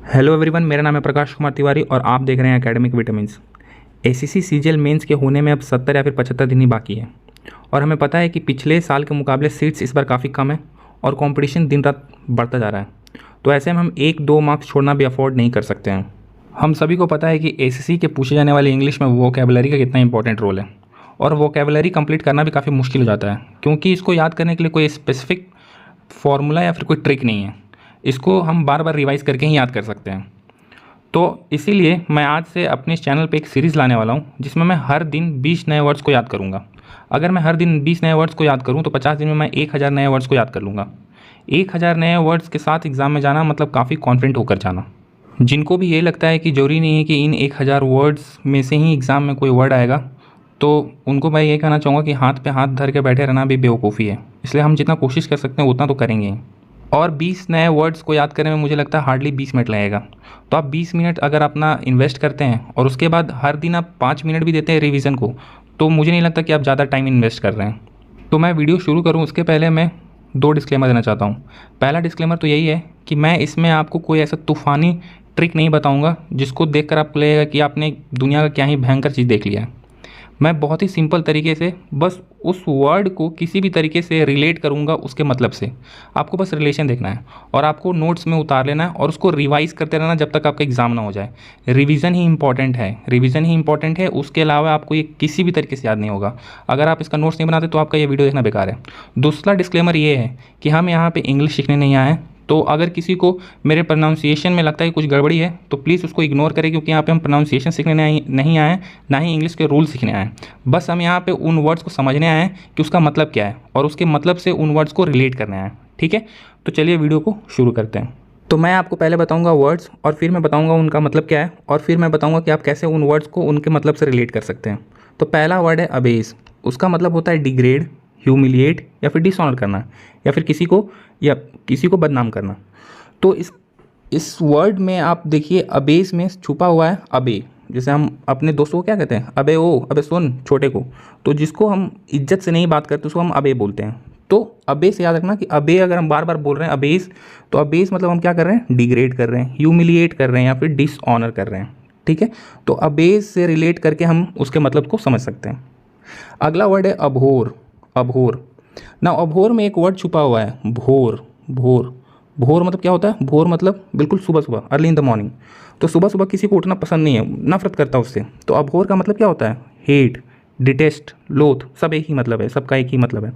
Hello everyone, मेरा नाम है प्रकाश कुमार तिवारी और आप देख रहे हैं academic vitamins. SSC CGL mains के होने में अब 70 या फिर 75 दिन ही बाकी है और हमें पता है कि पिछले साल के मुकाबले सीट्स इस बार काफ़ी कम है और कंपटीशन दिन रात बढ़ता जा रहा है। तो ऐसे में हम 1-2 मार्क्स छोड़ना भी अफोर्ड नहीं कर सकते हैं। हम सभी को पता है कि एसएससी के पूछे जाने वाले इंग्लिश में वोकैबुलरी का कितना इंपॉर्टेंट रोल है और वोकैबुलरी कंप्लीट करना भी काफ़ी मुश्किल हो जाता है क्योंकि इसको याद करने के लिए कोई स्पेसिफिक फार्मूला या फिर कोई ट्रिक नहीं है। इसको हम बार बार रिवाइज़ करके ही याद कर सकते हैं। तो इसीलिए मैं आज से अपने इस चैनल पे एक सीरीज़ लाने वाला हूँ जिसमें मैं हर दिन 20 नए वर्ड्स को याद करूँगा। अगर मैं हर दिन 20 नए वर्ड्स को याद करूँ तो 50 दिन में मैं 1000 नए वर्ड्स को याद कर लूँगा। 1000 नए वर्ड्स के साथ एग्ज़ाम में जाना मतलब काफ़ी कॉन्फिडेंट होकर जाना। जिनको भी ये लगता है कि ज़रूरी नहीं है कि इन 1000 वर्ड्स में से ही एग्ज़ाम में कोई वर्ड आएगा, तो उनको मैं ये कहना चाहूँगा कि हाथ पे हाथ धर के बैठे रहना भी बेवकूफ़ी है। इसलिए हम जितना कोशिश कर सकते हैं उतना तो करेंगे ही। और 20 नए वर्ड्स को याद करने में मुझे लगता है हार्डली 20 मिनट लगेगा। तो आप 20 मिनट अगर अपना इन्वेस्ट करते हैं और उसके बाद हर दिन आप 5 मिनट भी देते हैं रिवीजन को, तो मुझे नहीं लगता कि आप ज़्यादा टाइम इन्वेस्ट कर रहे हैं। तो मैं वीडियो शुरू करूँ उसके पहले मैं 2 डिस्क्लेमर देना चाहता हूँ। पहला डिस्क्लेमर तो यही है कि मैं इसमें आपको कोई ऐसा तूफ़ानी ट्रिक नहीं बताऊँगा जिसको देखकर आपको लगेगा कि आपने दुनिया का क्या ही भयंकर चीज़ देख लिया है। मैं बहुत ही सिंपल तरीके से बस उस वर्ड को किसी भी तरीके से रिलेट करूँगा उसके मतलब से। आपको बस रिलेशन देखना है और आपको नोट्स में उतार लेना है और उसको रिवाइज़ करते रहना जब तक आपका एग्ज़ाम ना हो जाए। रिवीजन ही इंपॉर्टेंट है, रिवीजन ही इंपॉर्टेंट है। उसके अलावा आपको ये किसी भी तरीके से याद नहीं होगा। अगर आप इसका नोट्स नहीं बनाते तो आपका ये वीडियो देखना बेकार है। दूसरा डिस्क्लेमर ये है कि हम यहाँ पर इंग्लिश सीखने नहीं आए हैं। तो अगर किसी को मेरे प्रोनाउंसिएशन में लगता है कि कुछ गड़बड़ी है तो प्लीज़ उसको इग्नोर करें, क्योंकि यहाँ पे हम प्रोनाउंसिएशन सीखने नहीं आए हैं, ना ही इंग्लिश के रूल सीखने आए हैं। बस हम यहाँ पे उन वर्ड्स को समझने आए हैं कि उसका मतलब क्या है और उसके मतलब से उन वर्ड्स को रिलेट करने आए हैं। ठीक है, तो चलिए वीडियो को शुरू करते हैं। तो मैं आपको पहले बताऊँगा वर्ड्स और फिर मैं बताऊँगा उनका मतलब क्या है और फिर मैं बताऊँगा कि आप कैसे उन वर्ड्स को उनके मतलब से रिलेट कर सकते हैं। तो पहला वर्ड है अबेस। उसका मतलब होता है डिग्रेड, ह्यूमिलिएट या फिर डिसऑनर करना या फिर किसी को बदनाम करना। तो इस वर्ड में आप देखिए अबेस में छुपा हुआ है अबे। जैसे हम अपने दोस्तों को क्या कहते हैं, अबे ओ, अबे सुन, छोटे को। तो जिसको हम इज्जत से नहीं बात करते उसको हम अबे बोलते हैं। तो अबे से याद रखना कि अबे अगर हम बार बार बोल रहे हैं अबेस, तो अबेस मतलब हम क्या कर रहे हैं, डिग्रेड कर रहे हैं, ह्यूमिलिएट कर रहे हैं या फिर डिसऑनर कर रहे हैं। ठीक है, तो अबेस से रिलेट करके हम उसके मतलब को समझ सकते हैं। अगला वर्ड है अभोर। अभोर ना, अभोर में एक वर्ड छुपा हुआ है, भोर। भोर भोर मतलब क्या होता है, भोर मतलब बिल्कुल सुबह सुबह, अर्ली इन द मॉर्निंग। तो सुबह सुबह किसी को उठना पसंद नहीं है, नफरत करता है उससे। तो अभोर का मतलब क्या होता है, हेट, डिटेस्ट, लोथ, सब एक ही मतलब है, सबका एक ही मतलब है।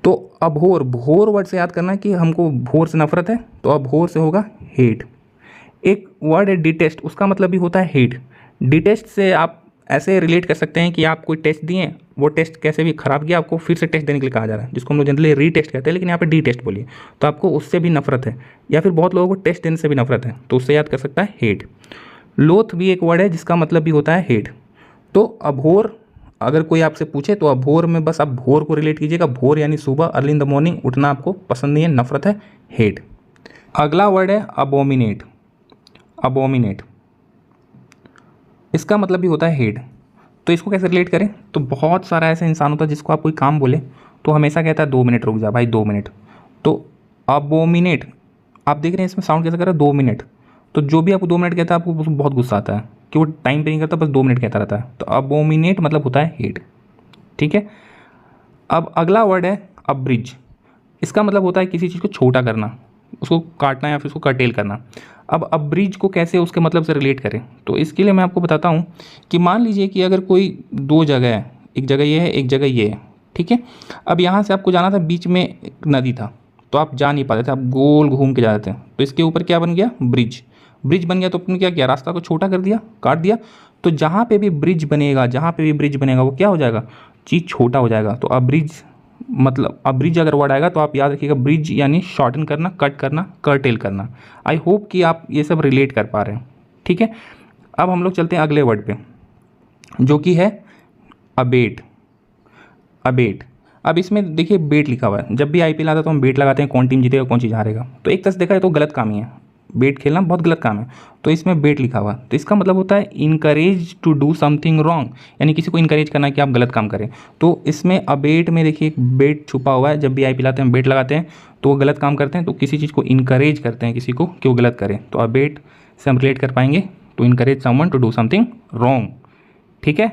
तो अभोर, भोर वर्ड से याद करना कि हमको भोर से नफरत है, तो अभोर से होगा हेट। एक वर्ड है डिटेस्ट, उसका मतलब भी होता है हेट। डिटेस्ट से आप ऐसे रिलेट कर सकते हैं कि आप कोई टेस्ट दिए, वो टेस्ट कैसे भी ख़राब गया, आपको फिर से टेस्ट देने के लिए कहा जा रहा है, जिसको हम लोग जनरली रीटेस्ट कहते हैं, लेकिन यहाँ पे डी टेस्ट बोलिए, तो आपको उससे भी नफरत है। या फिर बहुत लोगों को टेस्ट देने से भी नफरत है, तो उससे याद कर सकता है हेट। लोथ भी एक वर्ड है जिसका मतलब भी होता है हेट। तो अभोर अगर कोई आपसे पूछे तो अभोर में बस आप भोर को रिलेट कीजिएगा। भोर यानी सुबह, अर्ली इन द मॉर्निंग, उठना आपको पसंद नहीं है, नफरत है, हेट। अगला वर्ड है अबोमिनेट। अबोमिनेट इसका मतलब भी होता है हेट। तो इसको कैसे रिलेट करें, तो बहुत सारा ऐसा इंसान होता है जिसको आप कोई काम बोले तो हमेशा कहता है 2 मिनट रुक जा भाई, 2 मिनट। तो अबोमिनेट, आप देख रहे हैं इसमें साउंड कैसे कर रहा है, 2 मिनट। तो जो भी आपको 2 मिनट कहता है आपको उसको बहुत गुस्सा आता है कि वो टाइम पे नहीं करता, बस 2 मिनट कहता रहता है। तो अबोमिनेट मतलब होता है हेट। ठीक है, अब अगला वर्ड है अब्रिज। इसका मतलब होता है किसी चीज़ को छोटा करना, उसको काटना या फिर उसको कर्टेल करना। अब अब्रिज को कैसे उसके मतलब से रिलेट करें, तो इसके लिए मैं आपको बताता हूँ कि मान लीजिए कि अगर कोई 2 जगह है, एक जगह ये है, एक जगह ये है। ठीक है, अब यहाँ से आपको जाना था, बीच में एक नदी था, तो आप जा नहीं पाते थे, आप गोल घूम के जाते थे। तो इसके ऊपर क्या बन गया, ब्रिज। ब्रिज बन गया तो आपने क्या किया, रास्ता को छोटा कर दिया, काट दिया। तो जहाँ पे भी ब्रिज बनेगा, जहाँ पे भी ब्रिज बनेगा वो क्या हो जाएगा, चीज़ छोटा हो जाएगा। तो अब्रिज मतलब अब्रिज अगर वर्ड आएगा तो आप याद रखिएगा, ब्रिज यानी शॉर्टन करना, कट करना, कर्टेल करना। आई होप कि आप ये सब रिलेट कर पा रहे हैं। ठीक है, अब हम लोग चलते हैं अगले वर्ड पे जो कि है अबेट। अबेट, अब इसमें देखिए बेट लिखा हुआ है। जब भी आईपीएल आता है तो हम बेट लगाते हैं, कौन टीम जीतेगा कौन चीज़ हारेगा। तो एक तरह से देखा है तो गलत काम ही है, बेट खेलना बहुत गलत काम है। तो इसमें बेट लिखा हुआ, तो इसका मतलब होता है encourage to do something wrong, यानी किसी को इनकरेज करना कि आप गलत काम करें। तो इसमें अबेट में देखिए एक बेट छुपा हुआ है। जब भी आईपीएल आते हैं बेट लगाते हैं तो वो गलत काम करते हैं, तो किसी चीज़ को इनकरेज करते हैं किसी को कि वो गलत करें। तो अबेट से हम रिलेट कर पाएंगे to encourage someone to do something wrong. ठीक है,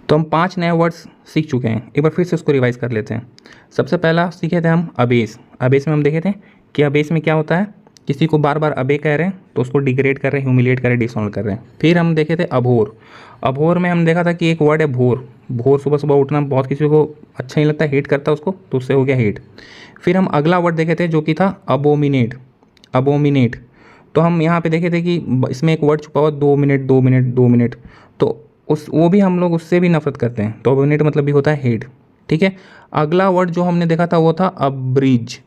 तो हम 5 नए वर्ड्स सीख चुके हैं, एक बार फिर से उसको रिवाइज कर लेते हैं। सबसे पहला सीखे थे हम अबेस। अबेस में हम देखे थे कि अबेस में क्या होता है, किसी को बार बार अबे कह रहे हैं तो उसको डिग्रेड कर रहे हैं, ह्यूमिलिएट कर रहे हैं, डिसऑनर कर रहे हैं। फिर हम देखे थे अभोर। अभोर में हम देखा था कि एक वर्ड है भोर। भोर सुबह सुबह उठना बहुत किसी को अच्छा नहीं लगता, हेट करता है उसको, तो उससे हो गया हेट। फिर हम अगला वर्ड देखे थे जो कि था अबोमिनेट। अबोमिनेट, तो हम यहाँ पे देखे थे कि इसमें एक वर्ड छुपा हुआ 2 मिनट 2 मिनट 2 मिनट, तो वो भी हम लोग उससे भी नफरत करते हैं, तो अबोमिनेट मतलब भी होता है हेट। ठीक है, अगला वर्ड जो हमने देखा था वो था अब्रिज।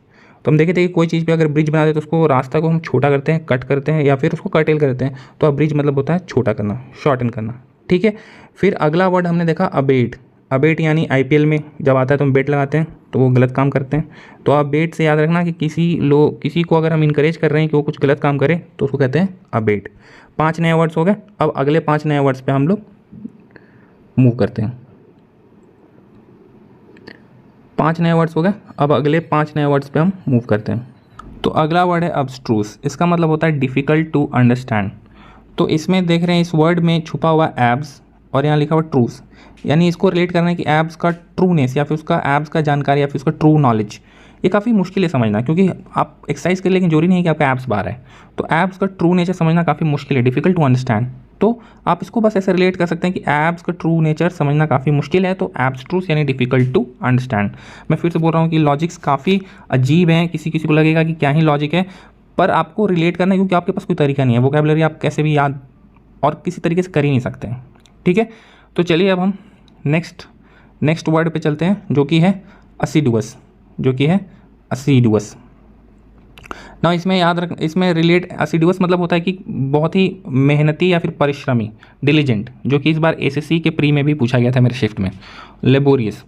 तो हम देखे थे कि कोई चीज़ पे अगर ब्रिज बना दे तो उसको रास्ता को हम छोटा करते हैं, कट करते हैं या फिर उसको कर्टेल करते हैं, तो अब्रिज मतलब होता है छोटा करना, शॉर्टन करना। ठीक है, फिर अगला वर्ड हमने देखा अबेट। अबेट यानी आईपीएल में जब आता है तो हम बेट लगाते हैं तो वो गलत काम करते हैं, तो आप बेट से याद रखना कि किसी को अगर हम इनकरेज कर रहे हैं कि वो कुछ गलत काम करे तो उसको कहते हैं अबेट। 5 नए वर्ड्स हो गए, अब अगले 5 नए वर्ड्स पे हम लोग मूव करते हैं। 5 नए वर्ड्स हो गए, अब अगले 5 नए वर्ड्स पे हम मूव करते हैं। तो अगला वर्ड है अब्स्ट्रूस। इसका मतलब होता है डिफ़िकल्ट टू अंडरस्टैंड। तो इसमें देख रहे हैं इस वर्ड में छुपा हुआ एब्स और यहाँ लिखा हुआ ट्रूस, यानी इसको रिलेट करना है कि एब्स का ट्रूनेस या फिर उसका एब्स का जानकारी या फिर उसका ट्रू नॉलेज। ये काफ़ी मुश्किल है समझना, क्योंकि आप एक्सरसाइज कर लेकिन जरूरी नहीं है कि आपका एब्स बाहर है, तो एब्स का ट्रू नेचर समझना काफ़ी मुश्किल है, डिफिकल्ट टू अंडरस्टैंड। तो आप इसको बस ऐसे रिलेट कर सकते हैं कि एब्स का ट्रू नेचर समझना काफ़ी मुश्किल है, तो एब्स्ट्रूस यानी डिफिकल्ट टू अंडरस्टैंड। मैं फिर से बोल रहा हूँ कि लॉजिक्स काफ़ी अजीब हैं, किसी किसी को लगेगा कि क्या ही लॉजिक है, पर आपको रिलेट करना है क्योंकि आपके पास कोई तरीका नहीं है, वोकैबुलरी आप कैसे भी याद और किसी तरीके से कर ही नहीं सकते हैं। ठीक है, तो चलिए अब हम नेक्स्ट वर्ड पे चलते हैं जो कि है असिडुअस। जो कि है असिडुअस ना, इसमें याद रख, इसमें रिलेट असिडुअस मतलब होता है कि बहुत ही मेहनती या फिर परिश्रमी, डिलीजेंट, जो कि इस बार एसएससी के प्री में भी पूछा गया था मेरे शिफ्ट में, लेबोरियस।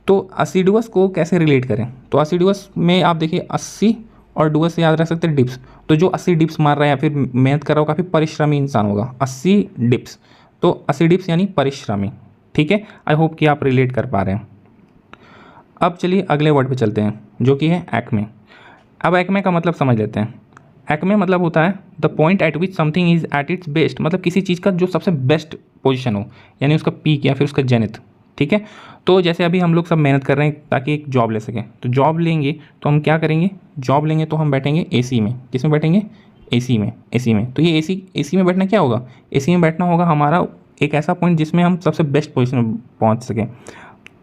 तो असिडुअस को कैसे रिलेट करें, तो असिडुअस में आप देखिए 80 और डुअस से याद रख सकते हैं डिप्स, तो जो 80 डिप्स मार रहा है या फिर मेहनत कर रहा हो, काफ़ी परिश्रमी इंसान होगा, 80 डिप्स, तो 80 डिप्स यानी परिश्रमी। ठीक है, आई होप कि आप रिलेट कर पा रहे हैं। अब चलिए अगले वर्ड पे चलते हैं जो कि है एक्मे। अब एक्मे का मतलब समझ लेते हैं। एक्मे मतलब होता है the point eight which something is at its best, मतलब किसी चीज़ का जो सबसे बेस्ट पोजीशन हो, यानी उसका पीक या फिर उसका जेनिथ। ठीक है, तो जैसे अभी हम लोग सब मेहनत कर रहे हैं ताकि एक जॉब ले सकें, तो जॉब लेंगे तो हम क्या करेंगे, जॉब लेंगे तो हम बैठेंगे एसी में। किस में बैठेंगे, एसी में। एसी में, तो ये एसी में बैठना क्या होगा, एसी में बैठना होगा हमारा एक ऐसा पॉइंट जिसमें हम सबसे बेस्ट पोजीशन में पहुंच सकें।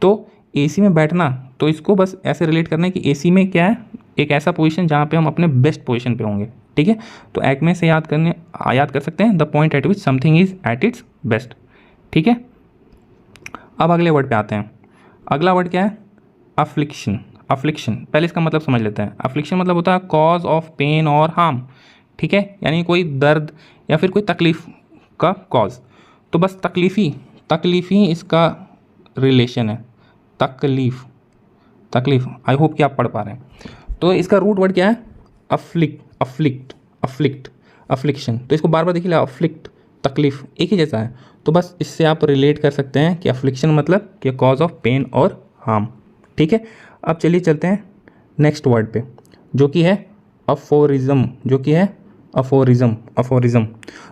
तो एसी में बैठना, तो इसको बस ऐसे रिलेट करना है कि एसी में क्या है, एक ऐसा पोजीशन जहाँ पे हम अपने बेस्ट पोजीशन पे होंगे। ठीक है, तो एक्मे से याद कर सकते हैं the point eight which something is at its best. ठीक है, अब अगले वर्ड पे आते हैं। अगला वर्ड क्या है, अफ्लिक्शन। अफ्लिक्शन, पहले इसका मतलब समझ लेते हैं। अफ्लिक्शन मतलब होता है कॉज ऑफ पेन और हार्म। ठीक है, यानी कोई दर्द या फिर कोई तकलीफ का कॉज, तो बस तकलीफ़ी इसका रिलेशन है, तकलीफ। आई होप कि आप पढ़ पा रहे हैं। तो इसका रूट वर्ड क्या है, अफ्लिक्शन। तो इसको बार बार देखिए, अफ्लिक्ट, तकलीफ एक ही जैसा है, तो बस इससे आप रिलेट कर सकते हैं कि अफ्लिक्शन मतलब कि कॉज ऑफ पेन और हार्म। ठीक है, अब चलिए चलते हैं नेक्स्ट वर्ड पे जो कि है अफोरिज्म। अफोरिज्म,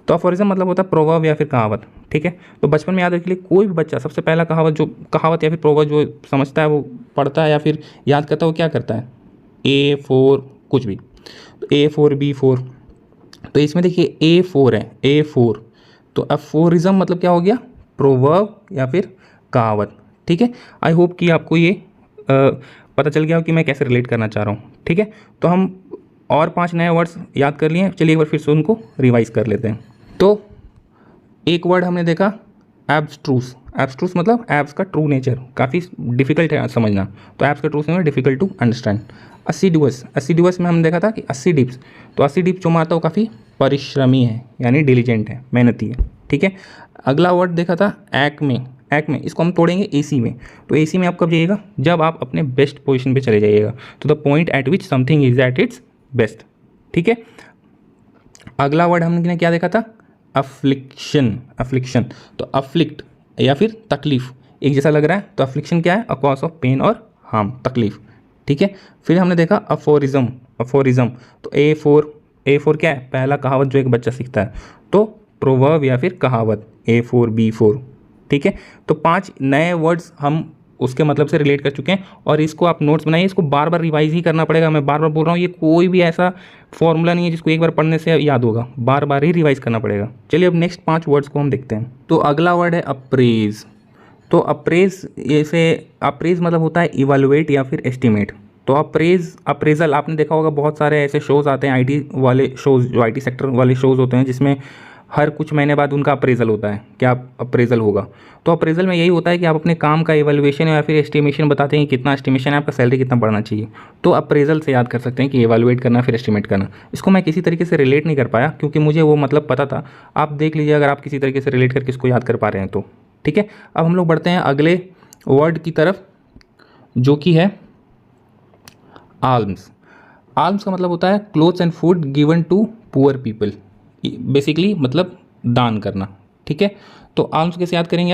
तो अफोरिज्म मतलब होता है प्रोवर्ब या फिर कहावत। ठीक है, तो बचपन में याद रख लिए, कोई भी बच्चा सबसे पहला कहावत या फिर प्रोवर्ब जो समझता है वो पढ़ता है या फिर याद करता है, वो क्या करता है, A4 कुछ भी, तो A4 B4, तो इसमें देखिए A4 है, A4, तो अफोरिज्म मतलब क्या हो गया, प्रोवर्ब या फिर कहावत। ठीक है, आई होप कि आपको ये पता चल गया हो कि मैं कैसे रिलेट करना चाह रहा हूँ। ठीक है, तो हम और 5 नए वर्ड्स याद कर लिए, चलिए एक बार फिर से उनको रिवाइज कर लेते हैं। तो एक वर्ड हमने देखा एब्स्ट्रूस। एब्स्ट्रूस मतलब एब्स का ट्रू नेचर, काफ़ी डिफिकल्ट है समझना, तो एब्स का true nature difficult to understand. Assiduous में हमने देखा था कि 80 डिप्स, तो 80 डिप्स जो मारता है वो काफ़ी परिश्रमी है, यानी डिलीजेंट है, मेहनती है। ठीक है, अगला वर्ड देखा था एक्मे। इसको हम तोड़ेंगे एसी में, तो एसी में आप कब जाइएगा, जब आप अपने बेस्ट पोजीशन पे चले जाइएगा, तो the point eight which something is at its best. ठीक है, अगला वर्ड हमने क्या देखा था, अफ्लिक्शन, तो अफ्लिक्ट या फिर तकलीफ एक जैसा लग रहा है, तो अफ्लिक्शन क्या है, अ कॉज ऑफ पेन और हार्म, तकलीफ। ठीक है, फिर हमने देखा अफोरिज्म, तो A4 A4 क्या है, पहला कहावत जो एक बच्चा सीखता है, तो प्रोवर्ब या फिर कहावत A4 B4। ठीक है, तो 5 नए वर्ड्स हम उसके मतलब से रिलेट कर चुके हैं और इसको आप नोट्स बनाइए, इसको बार बार रिवाइज ही करना पड़ेगा। मैं बार बार बोल रहा हूँ, ये कोई भी ऐसा फॉर्मूला नहीं है जिसको एक बार पढ़ने से याद होगा, बार बार ही रिवाइज करना पड़ेगा। चलिए अब नेक्स्ट 5 वर्ड्स को हम देखते हैं। तो अगला वर्ड है अप्रेज। तो अप्रेज, अप्रेज मतलब होता है इवेलुएट या फिर एस्टिमेट। तो अप्रेजल आपने देखा होगा, बहुत सारे ऐसे शोज़ आते हैं आईटी वाले शोज़, जो आईटी सेक्टर वाले शोज़ होते हैं, जिसमें हर कुछ महीने बाद उनका अप्रेजल होता है, क्या अप्रेजल होगा। तो अप्रेजल में यही होता है कि आप अपने काम का इवैल्यूएशन या फिर एस्टिमेशन बताते हैं कि कितना एस्टिमेशन है आपका, सैलरी कितना बढ़ना चाहिए। तो अप्रेजल से याद कर सकते हैं कि इवैल्यूएट करना फिर एस्टिमेट करना। इसको मैं किसी तरीके से रिलेट नहीं कर पाया क्योंकि मुझे वो मतलब पता था। आप देख लीजिए अगर आप किसी तरीके से रिलेट करके इसको याद कर पा रहे हैं तो। ठीक है, अब हम लोग बढ़ते हैं अगले वर्ड की तरफ, जो कि है आल्म्स। आल्म्स का मतलब होता है clothes and food given to poor people, basically मतलब दान करना। ठीक है, तो आर्म्स कैसे याद करेंगे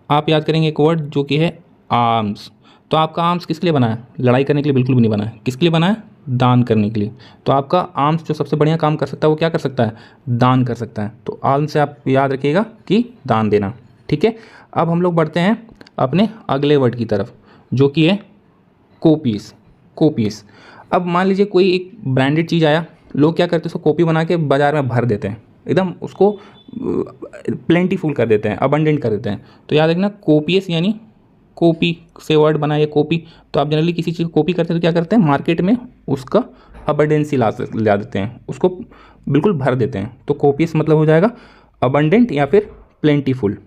आप याद करेंगे एक वर्ड जो कि है आर्म्स। तो आपका आर्म्स किसके लिए बना है, लड़ाई करने के लिए बिल्कुल भी नहीं बना है। किसके लिए बना है, दान करने के लिए। तो आपका आर्म्स जो सबसे बढ़िया काम कर सकता है वो क्या कर सकता है, दान कर सकता है। तो आर्म्स से आप याद रखिएगा कि दान देना। ठीक है, अब हम लोग बढ़ते हैं अपने अगले वर्ड की तरफ, जो कि है कॉपीज। कॉपीज, अब मान लीजिए कोई एक ब्रांडेड चीज़ आया, लोग क्या करते हैं, उसको कॉपी बना के बाज़ार में भर देते हैं, एकदम उसको प्लेंटीफुल कर देते हैं, अबंडेंट कर देते हैं। तो याद रखना कॉपीएस यानी कॉपी से वर्ड बना है कॉपी। तो आप जनरली किसी चीज़ को कॉपी करते हैं तो क्या करते हैं, मार्केट में उसका अबंडेंसी ला देते हैं, उसको बिल्कुल भर देते हैं। तो कॉपीएस मतलब हो जाएगा अबंडेंट या फिर प्लेंटीफुल।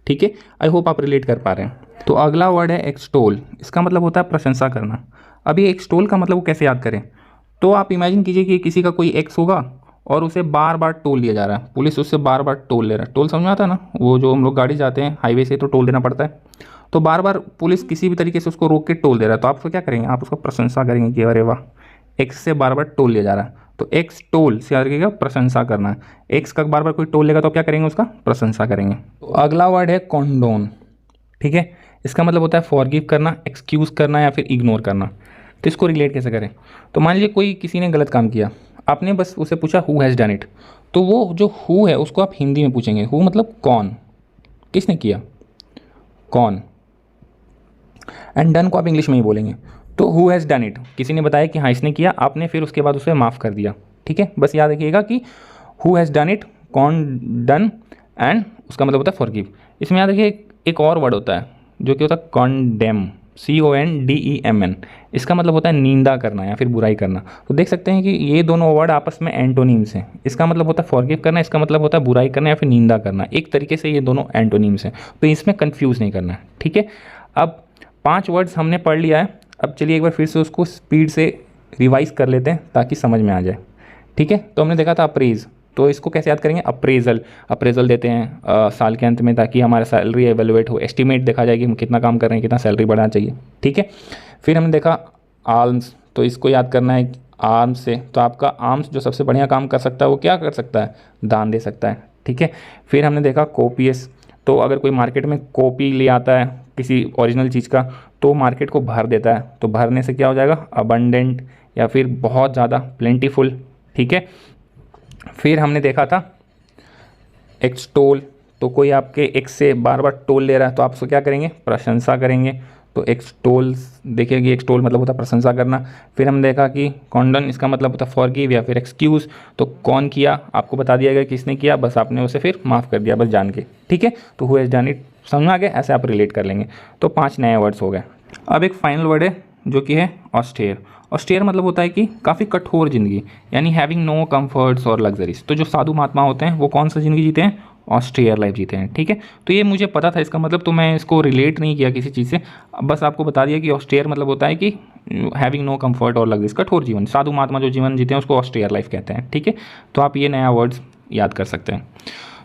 ठीक है, आई होप आप रिलेट कर पा रहे हैं। तो अगला वर्ड है एक्सटोल। इसका मतलब होता है प्रशंसा करना। अब ये एक्सटोल का मतलब वो कैसे याद करें, तो आप इमेजिन कीजिए कि किसी का कोई एक्स होगा और उसे बार बार टोल लिया जा रहा है, पुलिस उससे बार बार टोल ले रहा है। टोल समझ में आता है ना, वो जो हम लोग गाड़ी जाते हैं हाईवे से तो टोल देना पड़ता है। तो बार बार पुलिस किसी भी तरीके से उसको रोक के टोल दे रहा है, तो आप उसको क्या करेंगे, आप उसको प्रशंसा करेंगे कि अरे वाह, एक्स से बार बार टोल लिया जा रहा है। तो एक्स टोल से याद रखिएगा प्रशंसा करना है। एक्स का बार बार कोई टोल लेगा तो क्या करेंगे, उसका प्रशंसा करेंगे। तो अगला वर्ड है कॉन्डोन। ठीक है, इसका मतलब होता है फॉरगिव करना, एक्सक्यूज़ करना या फिर इग्नोर करना। तो इसको रिलेट कैसे करें, तो मान लीजिए कोई किसी ने गलत काम किया, आपने बस उसे पूछा हु हैज़ डन इट। तो वो जो हु है उसको आप हिंदी में पूछेंगे, हु मतलब कौन, किसने किया, कौन। एंड डन को आप इंग्लिश में ही बोलेंगे। तो हु हैज़ डन इट, किसी ने बताया कि हाँ इसने किया, आपने फिर उसके बाद उसे माफ़ कर दिया। ठीक है, बस याद रखिएगा कि हु हैज़ डन इट, कौन, डन, एंड उसका मतलब होता है फॉरगिव। इसमें याद रखिए एक और वर्ड होता है जो कि होता है कॉन्डेम, CONDEMN। इसका मतलब होता है निंदा करना या फिर बुराई करना। तो देख सकते हैं कि ये दोनों वर्ड आपस में एंटोनिम्स हैं। इसका मतलब होता है फॉरगिव करना, इसका मतलब होता है बुराई करना या फिर निंदा करना। एक तरीके से ये दोनों एंटोनिम्स हैं, तो इसमें कंफ्यूज नहीं करना है। ठीक है, अब 5 वर्ड्स हमने पढ़ लिया है। अब चलिए एक बार फिर से उसको स्पीड से रिवाइज कर लेते हैं ताकि समझ में आ जाए। ठीक है, तो हमने देखा था अप्रेज, तो इसको कैसे याद करेंगे, अप्रेजल देते हैं साल के अंत में ताकि हमारा सैलरी एवेलुएट हो, एस्टिमेट देखा जाए कि हम कितना काम कर रहे हैं, कितना सैलरी बढ़ाना चाहिए। ठीक है, फिर हमने देखा आर्म्स, तो इसको याद करना है आर्म्स से। तो आपका आर्म्स जो सबसे बढ़िया काम कर सकता है वो क्या कर सकता है, दान दे सकता है। ठीक है, फिर हमने देखा कॉपीएस। तो अगर कोई मार्केट में कॉपी ले आता है किसी ओरिजिनल चीज़ का तो मार्केट को भर देता है। तो भरने से क्या हो जाएगा, अबंडेंट या फिर बहुत ज़्यादा, प्लेंटीफुल। ठीक है, फिर हमने देखा था एक्सटोल। तो कोई आपके एक्स से बार बार टोल ले रहा है तो आप उसको क्या करेंगे, प्रशंसा करेंगे। तो एक्सटोल देखिए कि एक्सटोल मतलब होता है प्रशंसा करना। फिर हमने देखा कि कॉन्डन, इसका मतलब होता है फॉरगिव या फिर एक्सक्यूज़। तो कौन किया आपको बता दिया गया किसने किया, बस आपने उसे फिर माफ़ कर दिया बस जान के। ठीक है, तो हु हैज़ डन इट समझ आ गया, ऐसे आप रिलेट कर लेंगे। तो 5 नए वर्ड्स हो गए। अब एक फाइनल वर्ड है जो कि है ऑस्टेयर। ऑस्टेयर मतलब होता है कि काफ़ी कठोर ज़िंदगी, यानी हैविंग नो कंफर्ट्स और लग्जरीज। तो जो साधु महात्मा होते हैं वो कौन सा ज़िंदगी जीते हैं, ऑस्टेयर लाइफ जीते हैं। ठीक है, तो ये मुझे पता था इसका मतलब, तो मैं इसको रिलेट नहीं किया किसी चीज़ से, बस आपको बता दिया कि ऑस्टेयर मतलब होता है कि हैविंग नो कंफर्ट और लग्जरीज, कठोर जीवन। साधु महात्मा जो जीवन जीते हैं उसको ऑस्टेयर लाइफ कहते हैं। ठीक है, तो आप ये नया वर्ड्स याद कर सकते हैं।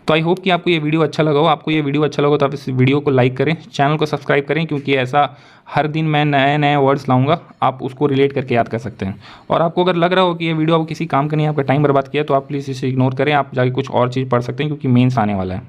तो आई होप कि आपको ये वीडियो अच्छा लगा हो। आपको ये वीडियो अच्छा लगा तो आप इस वीडियो को लाइक करें, चैनल को सब्सक्राइब करें, क्योंकि ऐसा हर दिन मैं नए नए वर्ड्स लाऊंगा, आप उसको रिलेट करके याद कर सकते हैं। और आपको अगर लग रहा हो कि ये वीडियो आपको किसी काम का नहीं, आपका टाइम बर्बाद किया, तो आप प्लीज़ इसे इग्नोर करें, आप जाके कुछ और चीज़ पढ़ सकते हैं क्योंकि मेंस आने वाला है।